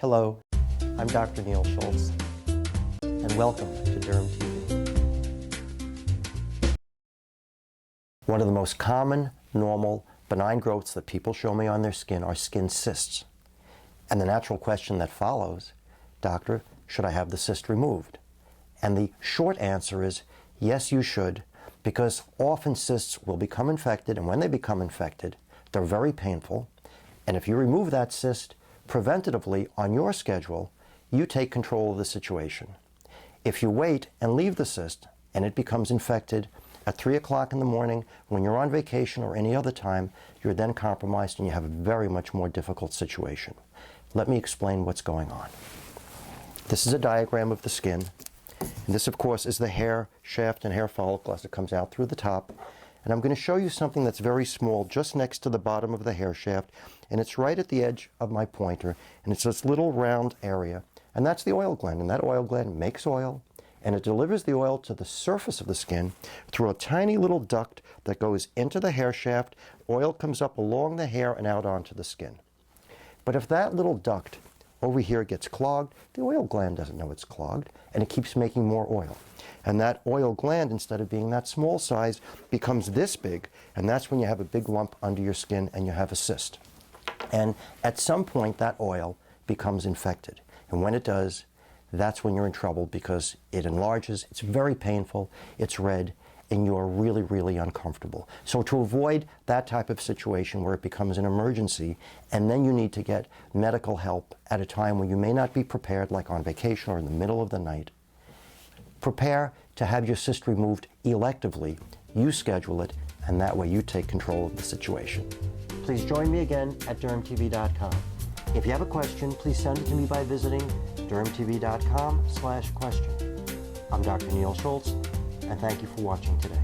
Hello, I'm Dr. Neal Schultz, and welcome to DermTV. One of the most common, normal, benign growths that people show me on their skin are skin cysts. And the natural question that follows, doctor, should I have the cyst removed? And the short answer is, yes, you should, because often cysts will become infected, and when they become infected, they're very painful. And if you remove that cyst preventatively on your schedule, you take control of the situation. If you wait and leave the cyst and it becomes infected at 3 o'clock in the morning when you're on vacation or any other time, you're then compromised and you have a very much more difficult situation. Let me explain what's going on. This is a diagram of the skin. And this, of course, is the hair shaft and hair follicle as it comes out through the top. And I'm going to show you something that's very small just next to the bottom of the hair shaft, and it's right at the edge of my pointer, and it's this little round area, and that's the oil gland, and that oil gland makes oil, and it delivers the oil to the surface of the skin through a tiny little duct that goes into the hair shaft. Oil comes up along the hair and out onto the skin. But if that little duct over here gets clogged, the oil gland doesn't know it's clogged, and it keeps making more oil. And that oil gland, instead of being that small size, becomes this big, and that's when you have a big lump under your skin and you have a cyst. And at some point, that oil becomes infected. And when it does, that's when you're in trouble because it enlarges, it's very painful, it's red, and you're really, really uncomfortable. So to avoid that type of situation where it becomes an emergency, and then you need to get medical help at a time when you may not be prepared, like on vacation or in the middle of the night, prepare to have your cyst removed electively. You schedule it, and that way you take control of the situation. Please join me again at dermtv.com. If you have a question, please send it to me by visiting dermtv.com/question. I'm Dr. Neal Schultz, and thank you for watching today.